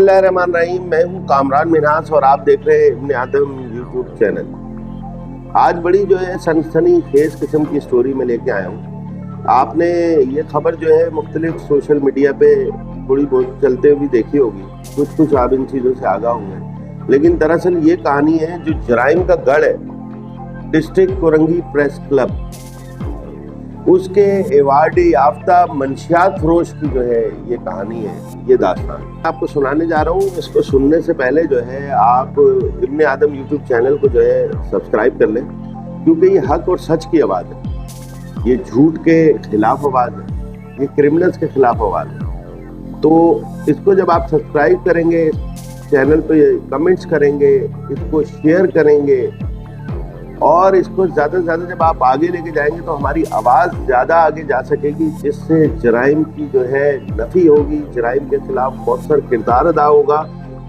बिस्मिल्लाहिर्रहमानिर्रहीम। मैं हूँ कामरान मिन्हास और आप देख रहे हैं इब्न आदम यूट्यूब चैनल। आज बड़ी जो है सनसनी खेज किस्म की स्टोरी में लेके आया हूँ। आपने ये खबर जो है मुख्तलिफ सोशल मीडिया पे थोड़ी बहुत चलते हुए देखी होगी, कुछ आप इन चीज़ों से आगाह होंगे, लेकिन दरअसल ये कहानी है जो जराइम का गढ़ है, डिस्ट्रिक्ट कोरंगी प्रेस क्लब, उसके एवार्ड याफ्ता मंशियात फरोश की जो है ये कहानी है, ये दास्तान आपको सुनाने जा रहा हूँ। इसको सुनने से पहले जो है आप इब्न आदम यूट्यूब चैनल को जो है सब्सक्राइब कर लें, क्योंकि ये हक और सच की आवाज़ है, ये झूठ के खिलाफ आवाज़ है, ये क्रिमिनल्स के खिलाफ आवाज़ है। तो इसको जब आप सब्सक्राइब करेंगे, चैनल पे कमेंट्स करेंगे, इसको शेयर करेंगे और इसको ज़्यादा से ज़्यादा जब आप आगे लेके जाएंगे तो हमारी आवाज़ ज़्यादा आगे जा सकेगी, जिससे जराइम की जो है नफ़ी होगी, जराइम के खिलाफ मौसर किरदार अदा होगा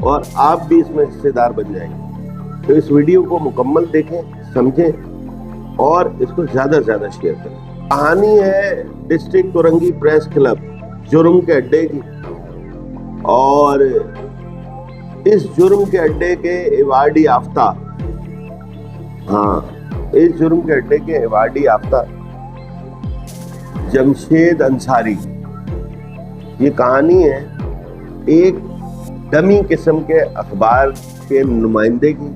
और आप भी इसमें हिस्सेदार बन जाएंगे। तो इस वीडियो को मुकम्मल देखें, समझें और इसको ज़्यादा से ज़्यादा शेयर करें। कहानी है डिस्ट्रिक्ट कोरंगी प्रेस क्लब जुर्म के अड्डे की, और इस जुर्म के अड्डे के एवार्ड याफ्ता, इस जुर्म के अड्डे के एवार्ड याफ्ता जमशेद अंसारी। ये कहानी है एक डमी किस्म के अखबार के नुमाइंदे की,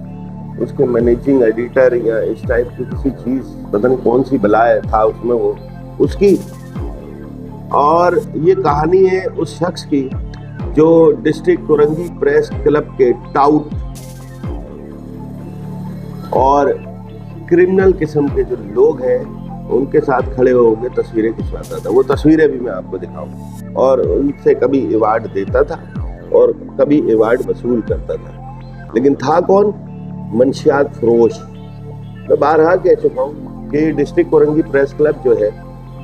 उसके मैनेजिंग एडिटर या इस टाइप की किसी चीज़, पता नहीं कौन सी बलाय था उसमें वो उसकी। और ये कहानी है उस शख्स की जो डिस्ट्रिक्ट कोरंगी प्रेस क्लब के टाउट और क्रिमिनल किस्म के जो लोग हैं उनके साथ खड़े होकर तस्वीरें खिंचवाता था। वो तस्वीरें भी मैं आपको दिखाऊंगा, और उनसे कभी अवार्ड देता था और कभी अवार्ड वसूल करता था। लेकिन था कौन? मंशियात फरोश। मैं बारहा कह चुका हूँ कि डिस्ट्रिक्ट कोरंगी प्रेस क्लब जो है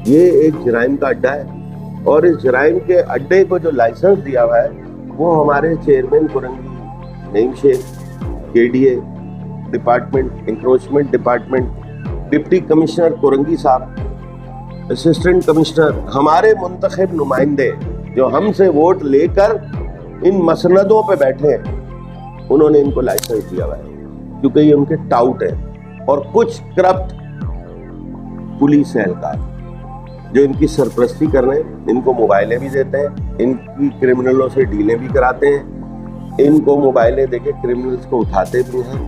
ये एक जराइम का अड्डा है, और इस जराइम के अड्डे को जो लाइसेंस दिया हुआ है वो हमारे chairman Korangi Naeem Sheikh, KDA department, encroachment department, deputy commissioner Korangi साहब, असिस्टेंट कमिश्नर, हमारे मुंतखब नुमाइंदे जो हमसे वोट लेकर इन मसनदों पे बैठे हैं, उन्होंने इनको लाइसेंस दिया हुआ है, क्योंकि ये उनके टाउट है। और कुछ करप्ट पुलिस एहलकार जो इनकी सरपरस्ती कर रहे हैं, इनको मोबाइलें भी देते हैं, इनकी क्रिमिनलों से डीलें भी कराते हैं, इनको मोबाइलें देके क्रिमिनल्स को उठाते भी हैं।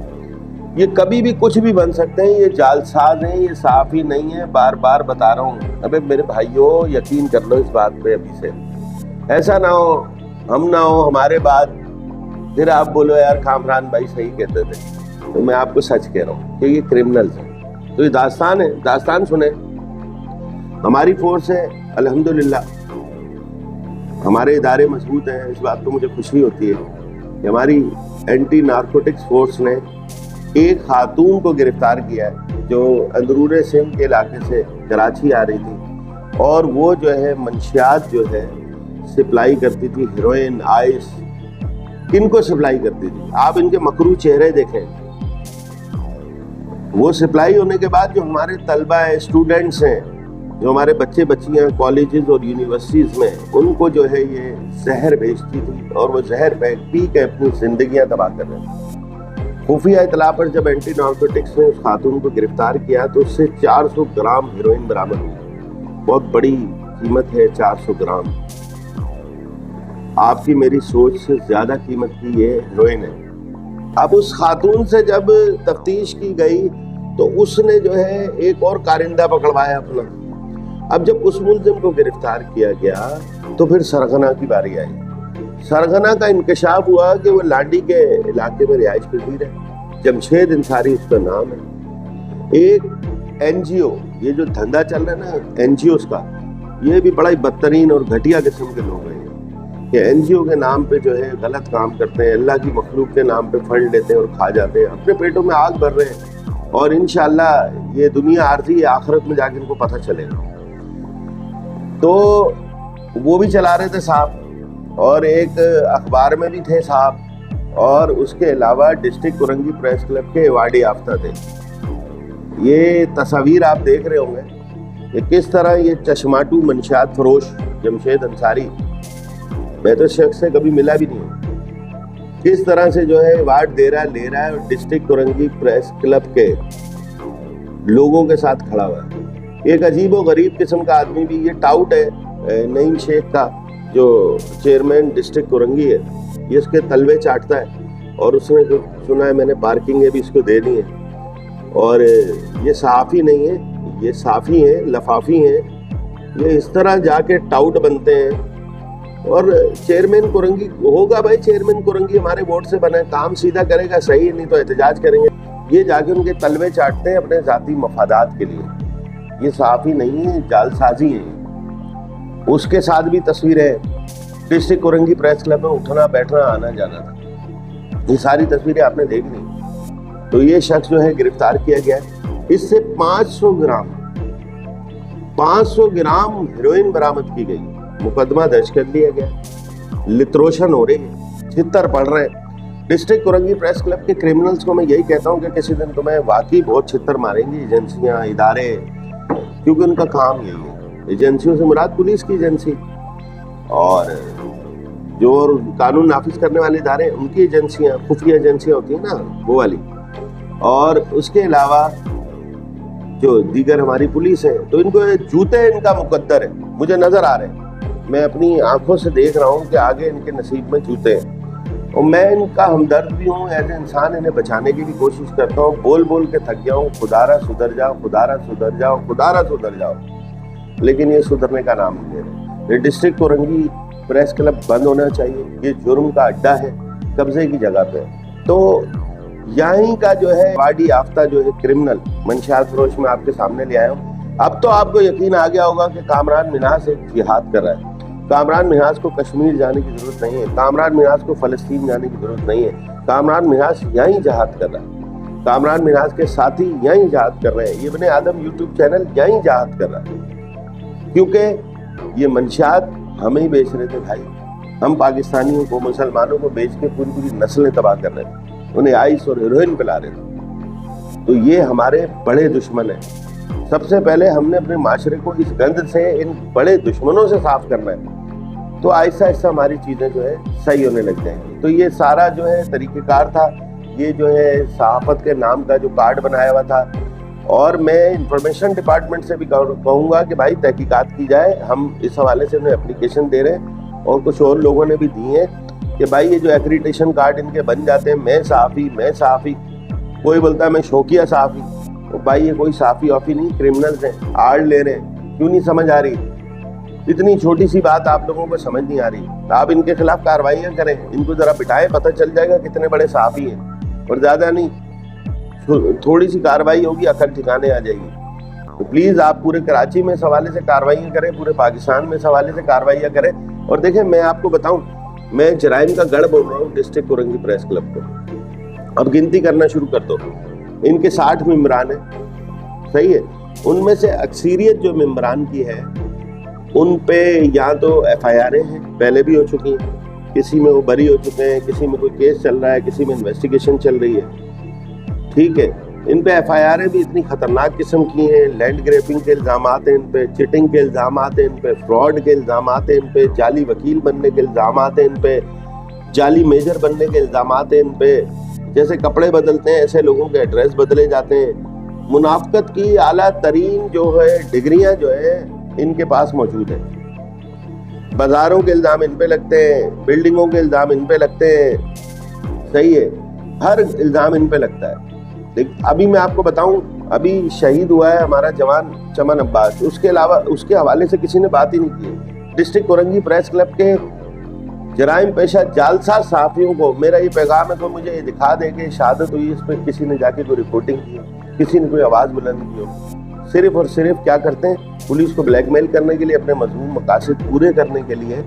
ये कभी भी कुछ भी बन सकते हैं, ये जालसाज हैं, ये साफ ही नहीं है। बार बार बता रहा हूँ, अबे मेरे भाइयों यकीन कर लो इस बात पे अभी से, ऐसा ना हो हम ना हो हमारे बाद फिर आप बोलो यार कामरान भाई सही कहते थे। तो मैं आपको सच कह रहा हूँ कि ये क्रिमिनल्स हैं। तो ये दास्तान है, दास्तान सुने। हमारी फोर्स है, अल्हम्दुलिल्लाह हमारे इदारे मजबूत हैं। इस बात को मुझे खुशी होती है कि हमारी एंटी नारकोटिक्स फोर्स ने एक खातून को गिरफ्तार किया है जो अंदरूर सिंध के इलाके से कराची आ रही थी, और वो जो है मंशियात जो है सप्लाई करती थी, हीरोइन, आइस, किनको सप्लाई करती थी। आप इनके मकरू चेहरे देखें। वो सप्लाई होने के बाद जो हमारे तलबा है, स्टूडेंट्स हैं, जो हमारे बच्चे बच्चियां कॉलेजेस और यूनिवर्सिटीज़ में, उनको जो है ये जहर भेजती थी, और वो जहर पी के अपनी जिंदगियां तबाह कर रहे थे। खुफिया इतला पर जब एंटी नार्कोटिक्स ने उस खातून को गिरफ्तार किया तो उससे 400 ग्राम हीरोइन बरामद हुई। बहुत बड़ी कीमत है 400 ग्राम। आपकी मेरी सोच से ज्यादा कीमत की ये हीरोइन है। अब उस खातून से जब तफ्तीश की गई तो उसने जो है एक और कारिंदा पकड़वाया अपना। अब जब उस मुल्जिम को गिरफ्तार किया गया तो फिर सरगना की बारी आई। सरगना का इंकशाफ हुआ कि वो लाडी के इलाके में रिहाइश पजीर है, जमशेद अंसारी उसका नाम है। एक NGO, ये जो धंधा चल रहा है ना NGOs का, ये भी बड़ा ही बदतरीन और घटिया किस्म के लोग हैं। ये NGO के नाम पे जो है गलत काम करते हैं, अल्लाह की मखलूक के नाम पे फंड लेते हैं और खा जाते हैं, अपने पेटों में आग भर रहे हैं, और इंशाअल्लाह ये दुनिया आरज़ी आखिरत में जाके इनको पता चलेगा। तो वो भी चला रहे थे साहब, और एक अखबार में भी थे साहब, और उसके अलावा डिस्ट्रिक्ट कोरंगी प्रेस क्लब के अवार्ड याफ्ता थे। ये तस्वीर आप देख रहे होंगे कि किस तरह ये चश्माटू मंशियात फरोश जमशेद अंसारी, मैं तो शख्स से कभी मिला भी नहीं हूँ, किस तरह से जो है अवार्ड दे रहा है, ले रहा है, और डिस्ट्रिक्ट कोरंगी प्रेस क्लब के लोगों के साथ खड़ा हुआ है। एक अजीब व गरीब किस्म का आदमी भी, ये टाउट है नईम शेख का, जो चेयरमैन डिस्ट्रिक्ट कोरंगी है, ये इसके तलवे चाटता है, और उसने सुना है मैंने पार्किंग भी इसको देनी है, और ये सहाफ़ी नहीं है, ये साफ़ी हैं, लफाफी हैं, ये इस तरह जाके टाउट बनते हैं। और चेयरमैन कोरंगी होगा भाई, चेयरमैन कोरंगी हमारे वोट से बना है, काम सीधा करेगा सही, नहीं तो एहतजाज करेंगे। ये जाके उनके तलवे चाटते हैं अपने ज़ाती मफादात के लिए। ये सहाफ़ी नहीं है, जालसाजी है। उसके साथ भी तस्वीरें डिस्ट्रिक्ट कोरंगी प्रेस क्लब में उठना बैठना आना जाना था, ये सारी तस्वीरें आपने देख ली। तो ये शख्स जो है गिरफ्तार किया गया है। इससे 500 ग्राम हेरोइन बरामद की गई, मुकदमा दर्ज कर लिया गया। लित्रोशन हो रही है, छितर पड़ रहे हैं। डिस्ट्रिक्ट कोरंगी प्रेस क्लब के क्रिमिनल्स को मैं यही कहता हूँ कि किसी दिन तुम्हें वाकई बहुत छितर मारेंगी एजेंसियां, इदारे, क्योंकि उनका काम यही है। एजेंसियों से मुराद पुलिस की एजेंसी, और जो कानून नाफिज करने वाले इदारे उनकी एजेंसियां, खुफिया एजेंसियां होती हैं ना, वो वाली, और उसके अलावा जो दीगर हमारी पुलिस है। तो इनको जूते इनका मुकद्दर है, मुझे नजर आ रहे हैं, मैं अपनी आंखों से देख रहा हूँ कि आगे इनके नसीब में जूते हैं, और मैं इनका हमदर्द भी हूँ। एज इंसान इन्हें बचाने की भी कोशिश करता हूँ, बोल बोल के थक गया हूँ, खुदारा सुधर जाओ, खुदारा सुधर जाओ, खुदारा सुधर जाओ, लेकिन ये सुधरने का नाम नहीं ले रहे। ये डिस्ट्रिक्ट कोरंगी प्रेस क्लब बंद होना चाहिए, ये जुर्म का अड्डा है, कब्जे की जगह पे। तो यहीं का जो है वाडी याफ्ता जो है क्रिमिनल मंशियात फरोश में आपके सामने ले आया हूँ। अब तो आपको यकीन आ गया होगा कि कामरान मिन्हाज एक जिहाद कर रहा है। कामरान मिन्हाज को कश्मीर जाने की जरूरत नहीं है, कामरान मिन्हाज को फलस्तीन जाने की जरूरत नहीं है। कामरान मिन्हाज यहीं जिहाद कर रहा है, कामरान मिन्हाज के साथी यहीं जिहाद कर रहे हैं, ये इब्ने आदम यूट्यूब चैनल यहीं जिहाद कर रहा है, क्योंकि ये मंशियात हमें ही बेच रहे थे भाई। हम पाकिस्तानियों को, मुसलमानों को बेच के पूरी पूरी नस्लें तबाह कर रहे थे, उन्हें आइस और हेरोइन पिला रहे थे। तो ये हमारे बड़े दुश्मन हैं। सबसे पहले हमने अपने माशरे को इस गंद से, इन बड़े दुश्मनों से साफ करना है, तो आहिस्ता आहिस्ता हमारी चीज़ें जो है सही होने लग जाएंगी। तो ये सारा जो है तरीक़ेकार था, ये जो है सहाफ़त के नाम का जो कार्ड बनाया हुआ था। और मैं इंफॉर्मेशन डिपार्टमेंट से भी कहूँगा कि भाई तहकीकात की जाए। हम इस हवाले से उन्हें एप्लीकेशन दे रहे हैं, और कुछ और लोगों ने भी दी हैं कि भाई ये जो एक्रीडिटेशन कार्ड इनके बन जाते हैं, मैं सहाफ़ी, कोई बोलता है मैं शौकिया सहाफ़ी, तो भाई ये कोई सहाफ़ी वाफ़ी नहीं, क्रिमिनल्स हैं, आड़ ले रहे हैं। क्यों नहीं समझ आ रही? इतनी छोटी सी बात आप लोगों को समझ नहीं आ रही, तो आप इनके खिलाफ कार्रवाइयाँ करें, इनको ज़रा बिठाएं, पता चल जाएगा कितने बड़े सहाफ़ी हैं। और ज़्यादा नहीं, थोड़ी सी कार्रवाई होगी, अकल ठिकाने आ जाएगी। तो प्लीज़ आप पूरे कराची में इस हवाले से कार्रवाइयाँ करें, पूरे पाकिस्तान में इस हवाले से कार्रवाइयाँ करें। और देखें, मैं आपको बताऊँ, मैं जराइम का गढ़ बोल रहा हूँ डिस्ट्रिक्ट कोरंगी प्रेस क्लब को। अब गिनती करना शुरू कर दो। इनके 60 मेंबरान हैं, सही है। उनमें से अक्सरियत जो मेंबरान की है, उन पे या तो FIR हैं, पहले भी हो चुकी हैं, किसी में वो बरी हो चुके हैं, किसी में कोई केस चल रहा है, किसी में इन्वेस्टिगेशन चल रही है, ठीक है। इन पे FIR भी इतनी खतरनाक किस्म की हैं, लैंड ग्रैबिंग के इल्ज़ाम हैं, इन पे चिटिंग के इल्ज़ाम हैं, इन पे फ्रॉड के इल्ज़ाम हैं, इन पे जाली वकील बनने के इल्ज़ाम हैं, इन पे जाली मेजर बनने के इल्ज़ाम हैं, इन पे जैसे कपड़े बदलते हैं ऐसे लोगों के एड्रेस बदले जाते हैं। मुनाफकत की आला तरीन जो है डिग्रियां जो है इनके पास मौजूद है। बाजारों के इल्ज़ाम इन पे लगते हैं, बिल्डिंगों के इल्ज़ाम इन पे लगते हैं, सही है, हर इल्ज़ाम इन पे लगता है। अभी मैं आपको बताऊं, अभी शहीद हुआ है हमारा जवान चमन अब्बास, उसके अलावा उसके हवाले से किसी ने बात ही नहीं की। डिस्ट्रिक्ट कोरंगी प्रेस क्लब के जराइम पेशा जालसाज सहाफ़ियों को मेरा ये पैगाम है, तो मुझे ये दिखा दे कि शहादत हुई, इस पर किसी ने जाके कोई रिपोर्टिंग की हो, किसी ने कोई आवाज़ बुलंद की हो। सिर्फ और सिर्फ क्या करते हैं, पुलिस को ब्लैकमेल करने के लिए, अपने मज़मूम मकासद पूरे करने के लिए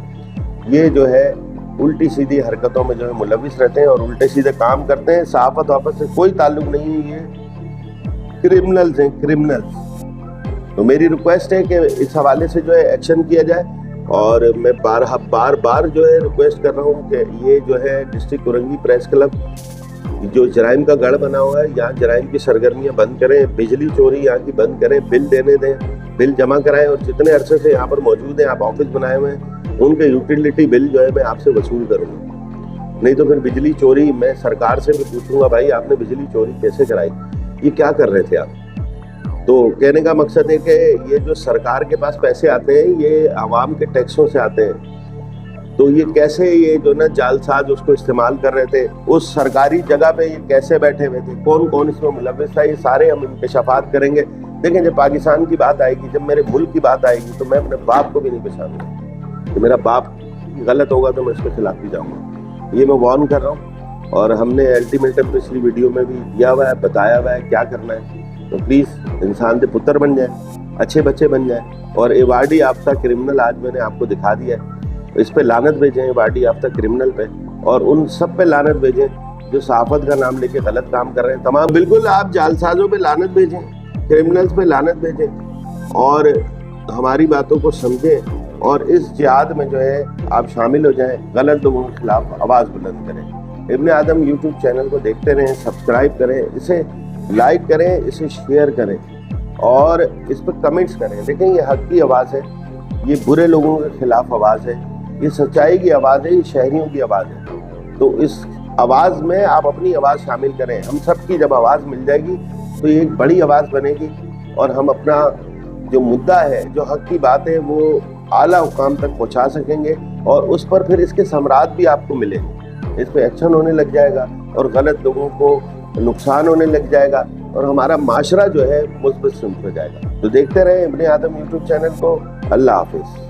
ये जो है उल्टी सीधी हरकतों में जो है मुलविस रहते हैं और उल्टे सीधे काम करते हैं। सहाफ़त वापस से कोई ताल्लुक नहीं है, ये क्रिमिनल्स हैं, क्रिमिनल्स। तो मेरी रिक्वेस्ट है कि इस हवाले से जो है एक्शन किया जाए। और मैं बार बार जो है रिक्वेस्ट कर रहा हूँ कि ये जो है डिस्ट्रिक्ट कोरंगी प्रेस क्लब जो जराइम का गढ़ बना हुआ है, यहाँ जराइम की सरगर्मियाँ बंद करें, बिजली चोरी यहाँ की बंद करें, बिल देने दें, बिल जमा कराएं। और जितने अरसे से यहाँ पर मौजूद हैं, आप ऑफिस बनाए हुए हैं, उनके यूटिलिटी बिल जो है मैं आपसे वसूल करूँगा। नहीं तो फिर बिजली चोरी मैं सरकार से भी पूछूंगा, भाई आपने बिजली चोरी कैसे कराई, ये क्या कर रहे थे आप। तो कहने का मकसद है कि ये जो सरकार के पास पैसे आते हैं ये आवाम के टैक्सों से आते हैं, तो ये कैसे ये जो ना जालसाज उसको इस्तेमाल कर रहे थे, उस सरकारी जगह पे ये कैसे बैठे हुए थे, कौन कौन इसमें मुलव्विस था, ये सारे हम इंकशाफात करेंगे। देखें जब पाकिस्तान की बात आएगी, जब मेरे मुल्क की बात आएगी, तो मैं अपने बाप को भी नहीं पहचानूंगा। तो मेरा बाप गलत होगा तो मैं इसके खिलाफ भी जाऊंगा, ये मैं वार्न कर रहा हूँ। और हमने अल्टीमेटम पिछली वीडियो में भी दिया हुआ है, बताया हुआ है क्या करना है। तो प्लीज़ इंसान के पुत्र बन जाए, अच्छे बच्चे बन जाए। और एवार्डी याफ्ता क्रिमिनल आज मैंने आपको दिखा दिया है, इस पे लानत भेजें एवार्डी याफ्ता क्रिमिनल पे, और उन सब पे लानत भेजें जो सहाफत का नाम लेके गलत काम कर रहे हैं तमाम। बिल्कुल आप जालसाजों पे लानत भेजें, क्रिमिनल्स पे लानत भेजें, और हमारी बातों को समझें, और इस जिहाद में जो है आप शामिल हो जाएं, गलत लोगों के खिलाफ आवाज़ बुलंद करें। इब्ने आदम यूट्यूब चैनल को देखते रहें, सब्सक्राइब करें, इसे लाइक करें, इसे शेयर करें, और इस पर कमेंट्स करें। देखें ये हक की आवाज़ है, ये बुरे लोगों के खिलाफ आवाज़ है, ये सच्चाई की आवाज़ है, ये शहरियों की आवाज़ है। तो इस आवाज़ में आप अपनी आवाज़ शामिल करें। हम सब की जब आवाज़ मिल जाएगी तो ये एक बड़ी आवाज़ बनेगी, और हम अपना जो मुद्दा है, जो हक की बात है, वो आला हुकाम तक पहुंचा सकेंगे, और उस पर फिर इसके समरात भी आपको मिलेंगे। इस पर एक्शन होने लग जाएगा, और गलत लोगों को नुकसान होने लग जाएगा, और हमारा माशरा जो है मुस्बत सिमत हो जाएगा। तो देखते रहें इब्ने आदम यूट्यूब चैनल को। अल्लाह हाफिज़।